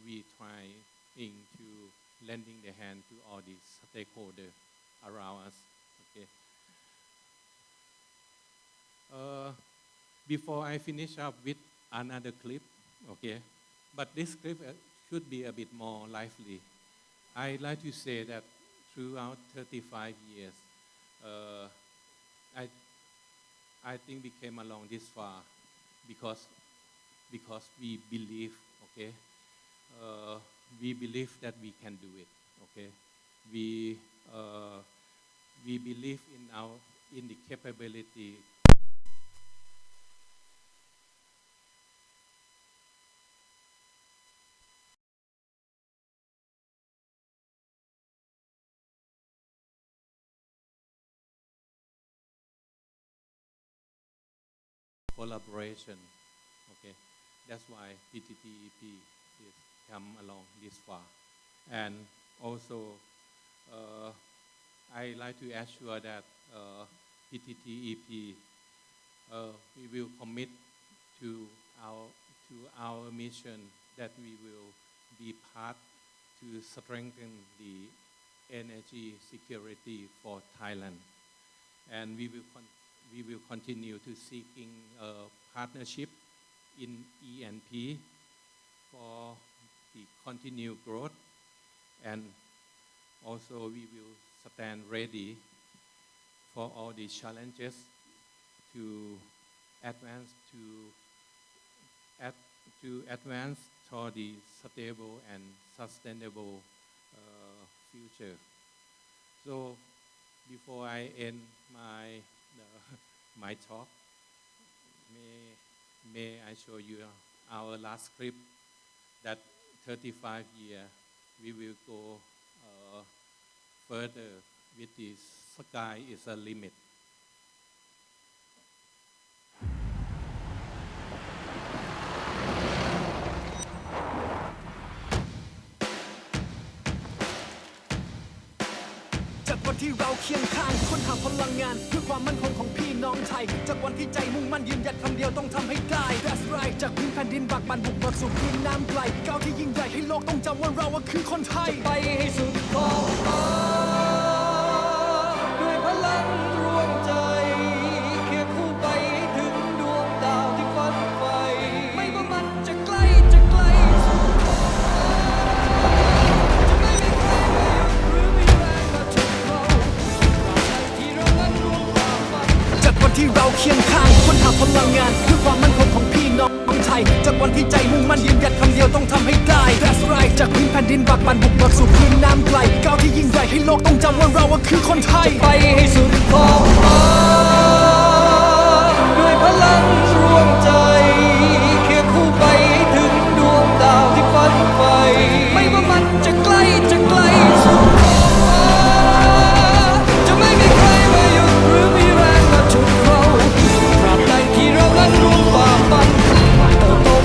we try into lending the hand to all these stakeholders around us. Okay. Before I finish up with another clip, okay, but this clip should be a bit more lively. I'd like to say that throughout 35 years, I think we came along this far because we believe, okay, we believe that we can do it, okay. We believe in the capability. Collaboration, okay. That's why PTTEP is come along this far, and also I like to assure that PTTEP we will commit to our mission that we will be part to strengthen the energy security for Thailand, and we will continue to seeking a partnership in ENP for the continued growth, and also we will stand ready for all the challenges to advance toward the stable and sustainable future. So before I end my talk, may I show you our last clip that 35 years we will go further with this sky is a limit.จากวันที่เราเคียงข้างค้นหาพลังงานเพื่อความมั่นคงของพี่น้องไทยจากวันที่ใจมุ่งมั่นยืนหยัดคำเดียวต้องทำให้ได้ That's right จากพื้นแผ่นดินบากบั่นบุกเบิกสู่พื้นน้ำไกลก้าวที่ยิ่งใหญ่ให้โลกต้องจำว่าเราคือคนไทยจะไปให้สุดขอบฟ้าด้วยพลังรวมใจเคียงคู่ไปให้ถึงดวงดาวที่ฝันใฝ่ไม่ว่ามันจะไกลสุดขอบฟ้าจะไม่มีใครมาหยุดหรือมีแรงมาฉุดเราที่เรานั้นรวมความฝันจากวันที่เราเคียงข้างค้นหาพลังงานเพื่อความมั่นคงของพี่น้องไทยจากวันที่ใจมุ่งมั่นยืนหยัดคำเดียวต้องทำให้ได้ That's right จากพื้นแผ่นดินบากบั่นบุกเบิกสู่พื้นน้ำไกลก้าวที่ยิ่งใหญ่ให้โลกต้องจำว่าเราคือคนไทยจะไปให้สุดขอบฟ้าด้วยพลังรวมใจเคียงคู่ไปให้ถึงดวงดาวที่ฝันใฝ่ไม่ว่ามันจะไกลสุดขอบฟ้าจะไม่มีใครมาหยุดหรือมีแรงมาฉุดเราตราบใดที่เรานั้นร่วมฝ่าฟัน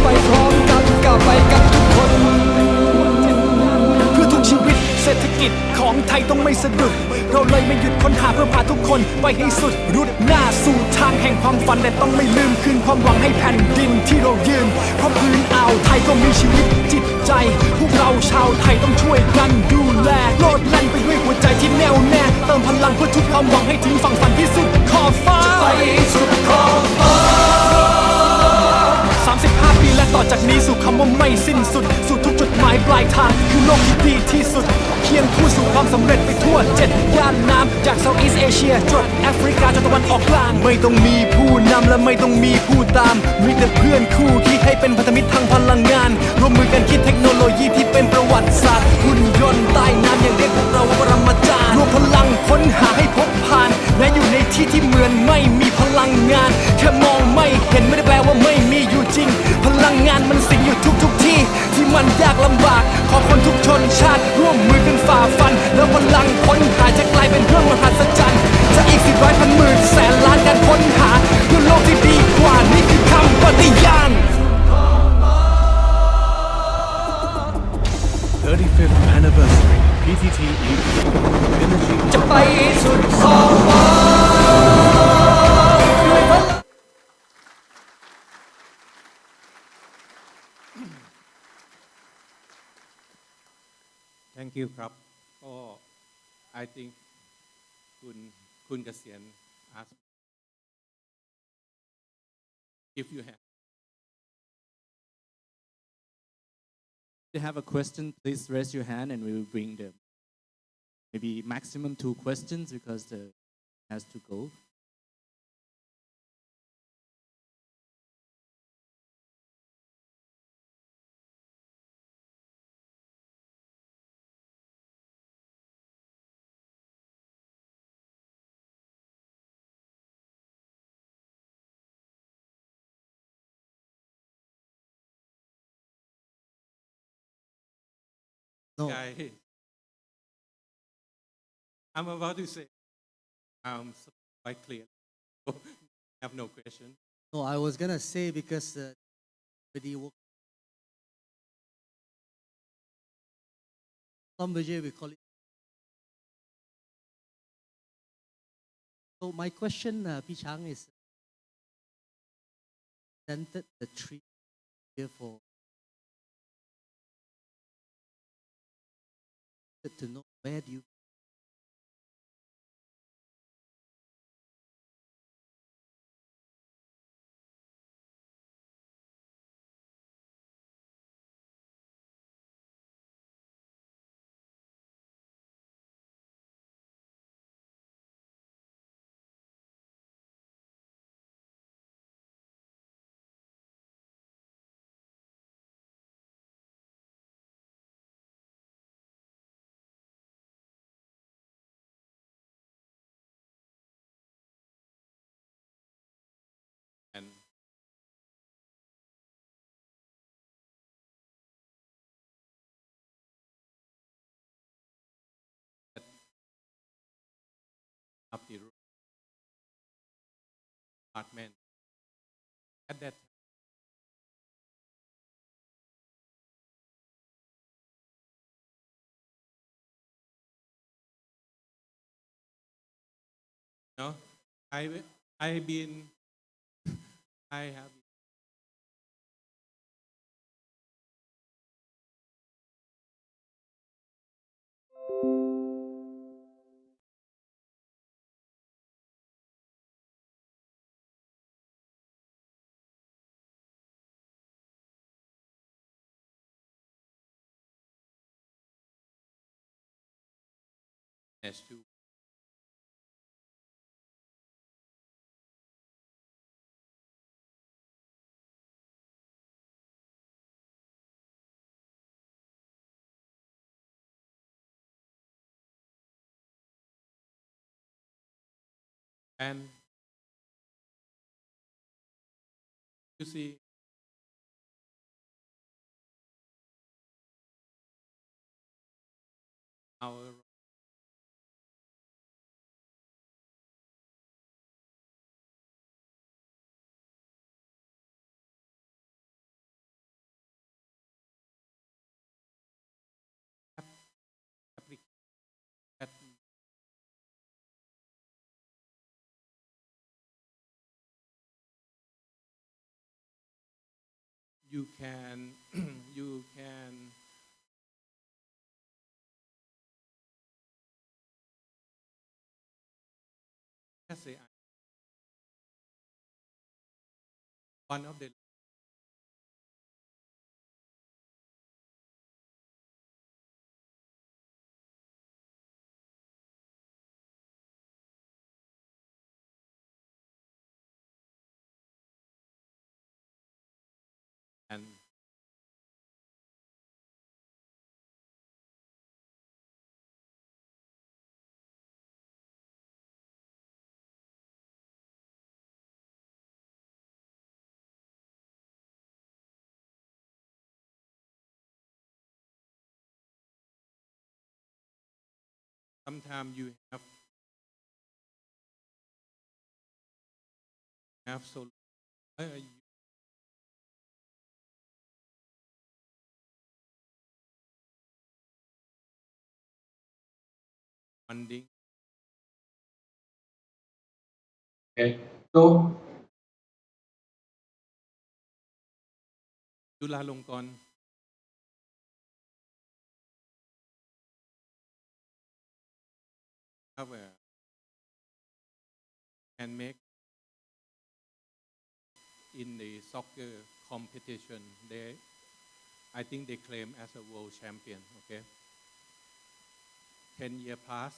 ไปพร้อมกันก้าวไปกับทุกคนเพื่อทุกชีวิตเศรษฐกิจของไทยต้องไม่สะดุดเราเลยไม่หยุดค้นหาเพื่อพาทุกคนไปให้สุดรุดหน้าสู่ทางแห่งความฝันแต่ต้องไม่ลืมคืนความหวังให้แผ่นดินที่เรายืนเพราะพื้นอ่าวไทยก็มีชีวิตจิตใจพวกเราชาวไทยต้องช่วยกันดูแลโลดแล่นไปด้วยหัวใจที่แน่วแน่เติมพลังเพื่อทุกความหวังให้ถึงฝั่งฝันที่สุดขอบฟ้าจะไปสุดขอบฟ้า35 ปีและต่อจากนี้สู่คำว่าไม่สิ้นสุดสู่ทุกจุดหมายปลายทางคือโลกที่ดีที่สุดเคียงคู่สู่ความสำเร็จไปทั่ว7ย่านน้ำจาก Southeast Asia จดแอฟริกาจนตะวันออกกลางไม่ต้องมีผู้นำและไม่ต้องมีผู้ตามมีแต่เพื่อนคู่คิดให้เป็นพันธมิตรทางพลังงานร่วมมือกันคิดเทคโนโลยีที่เป็นประวัติศาสตร์หุ่นยนต์ใต้น้ำอย่างเรียกพวกเราว่าปรมาจารย์รวมพลังค้นหาให้พบผ่านแม้อยู่ในที่ที่เหมือนไม่มีพลังงานแค่มองไม่เห็นไม่ได้แปลว่าไม่มีอยู่จริงพลังงานมันสิงอยู่ทุกที่ที่มันยากลำบากขอคนทุกชนชาติร่วมมือกันฝ่าฟันแล้วพลังค้นหาจะกลายเป็นเรื่องมหัศจรรย์จะอีก10 100 พันหมื่นแสนล้านการค้นหาเพื่อโลกที่ดีกว่านี่คือคำปฏิญาณ 35th anniversary PTTEP Energy จะไปสุดขอบฟ้าด้วยพลัง Thank you ครับก็ I think คุณเกษียณ ask if you have If you have a question, please raise your hand and we will bring them. Maybe maximum 2 questions because the has to go. No, guy I'm about to say quite clear so have no question no, I was gonna say because already work. Some Malaysia we call it. So my question, Pichang, is presented the tree here for to know where do you. and that up the apartment at that no I I've been I have managed to and you see our application that you can you can just say one of the and sometimes you have so funding okay so จุฬาลงกรณ์ have a and make in the soccer competition. I think they claim as a world champion. Okay, 10 years past,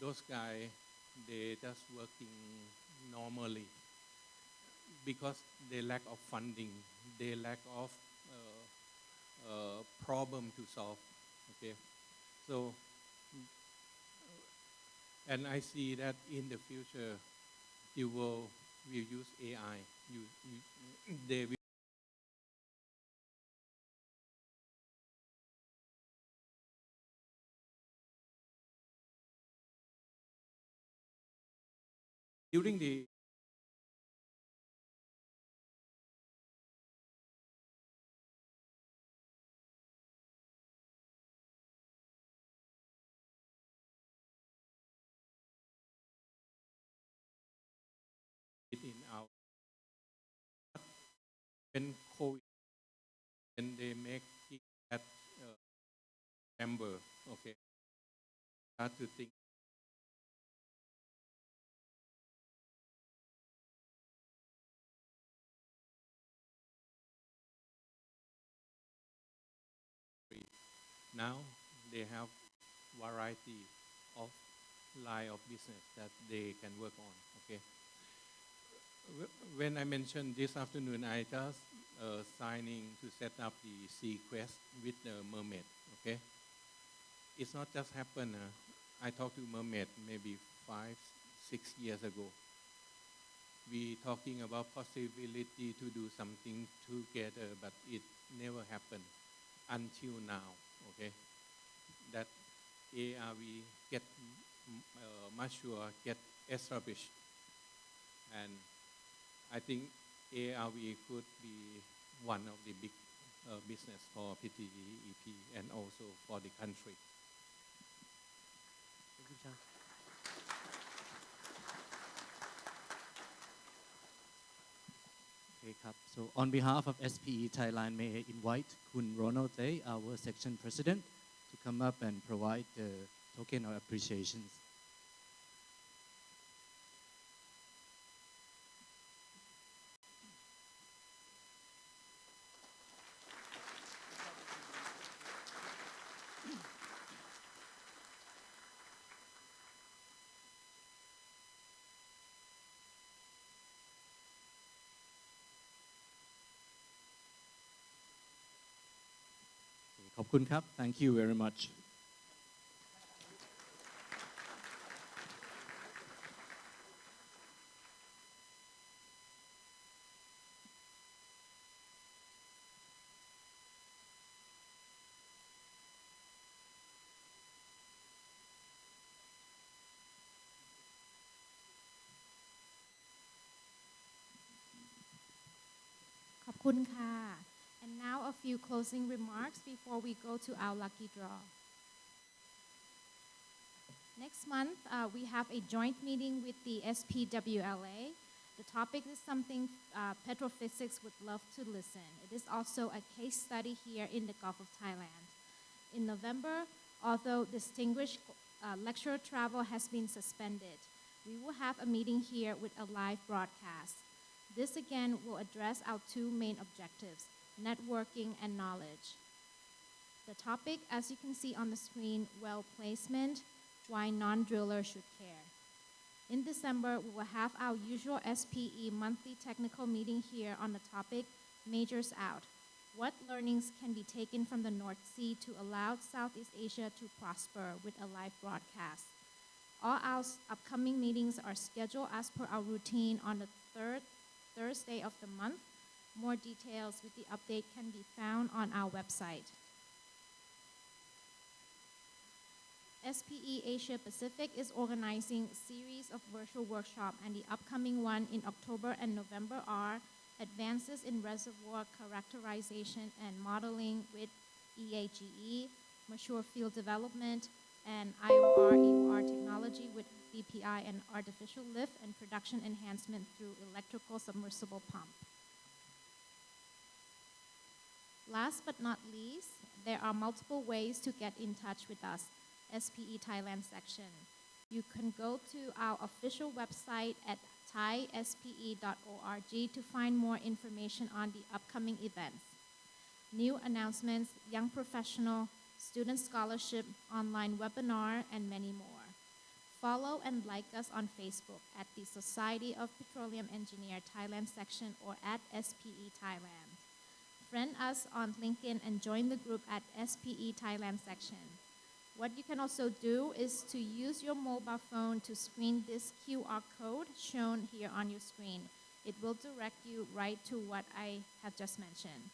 those guys they just working normally because they lack of funding, they lack of problem to solve. Okay, so and I see that in the future, the world will use AI. They will during the in our when COVID, when they make it at December, okay, start to think now they have variety of line of business that they can work on. Okay, when I mentioned this afternoon, I just signing to set up the sea quest with the mermaid. Okay, it's not just happened. I talked to mermaid maybe 5-6 years ago. We talking about possibility to do something together, but it never happened until now. Okay, that ARV get mature, get established, and I think ARV could be one of the big business for PTTEP and also for the country. Thank you, Chang. Okay,ครับ. So on behalf of SPE Thailand, may I invite Kun Ronald Day, our section president, to come up and provide the token of appreciation.ขอบคุณครับ Thank you very much. And now a few closing remarks before we go to our lucky draw. Next month, we have a joint meeting with the SPWLA. The topic is something Petrophysics would love to listen. It is also a case study here in the Gulf of Thailand. In November, although distinguished lecturer travel has been suspended, we will have a meeting here with a live broadcast. This again will address our two main objectives, networking and knowledge. The topic, as you can see on the screen, well placement, why non-drillers should care. In December, we will have our usual SPE monthly technical meeting here on the topic, Majors Out. What learnings can be taken from the North Sea to allow Southeast Asia to prosper with a live broadcast? All our upcoming meetings are scheduled as per our routine on the third Thursday of the month. More details with the update can be found on our website. SPE Asia Pacific is organizing a series of virtual workshops, and the upcoming one in October and November are Advances in Reservoir Characterization and Modeling with EAGE, Mature Field Development, and IOR/EOR technology with BPI and artificial lift and production enhancement through electrical submersible pump. Last but not least, there are multiple ways to get in touch with us. SPE Thailand section. You can go to our official website at thaispe.org to find more information on the upcoming events, new announcements, young professional, student scholarship, online webinar, and many more. Follow and like us on Facebook at the Society of Petroleum Engineer Thailand section or at SPE Thailand. Friend us on LinkedIn and join the group at SPE Thailand section. What you can also do is to use your mobile phone to screen this QR code shown here on your screen. It will direct you right to what I have just mentioned.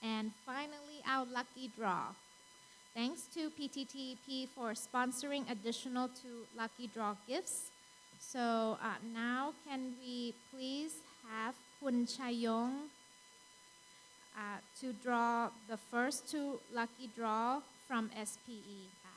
And finally, our lucky draw. Thanks to PTTEP for sponsoring additional 2 lucky draw gifts. So now can we please have Kun Chayong to draw the first 2 lucky draw from SPE. ค่ะ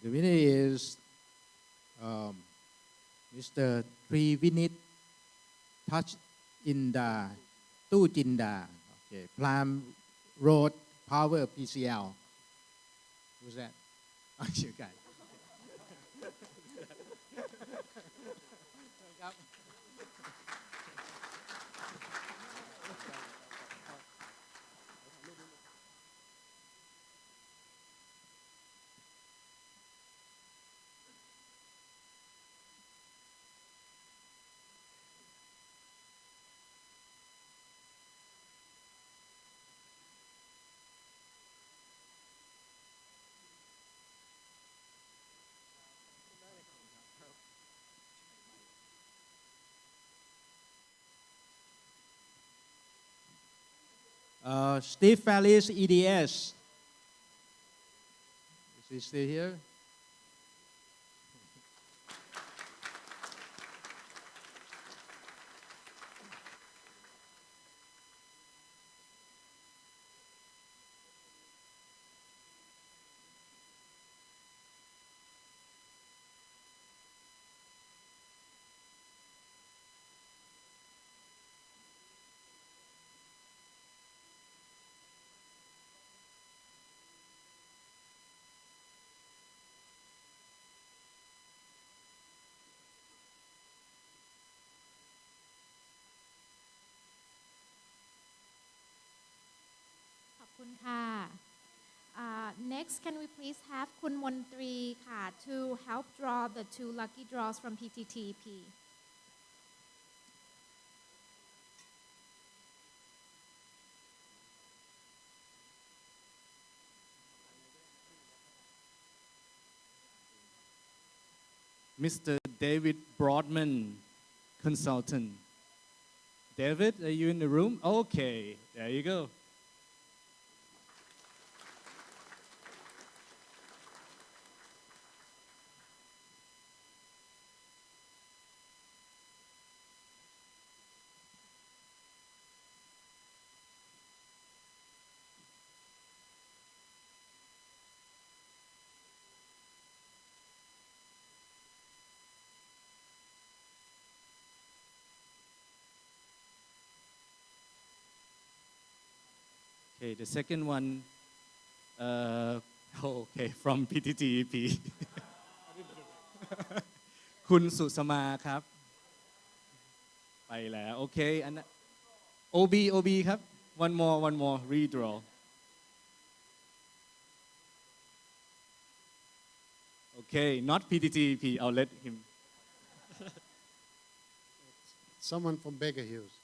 The winner is Mr. Trivinit Touch Inda Tu Jinda. Okay, Prime Road Power PCL. Who's that? Oh, you got it. Steve Fallis, EDS. Is he still here? Next, can we please have Kun Montri ค่ะ to help draw the 2 lucky draws from PTTEP. Mr. David Broadman, consultant. David, are you in the room? Okay, there you go. Okay, the second one, okay, from PTTEP. คุณสุสมาครับ ไปแล้ว โอเค อันนั้น OB ครับ one more, redraw. Okay, not PTTEP, I'll let him. Someone from Baker Hughes.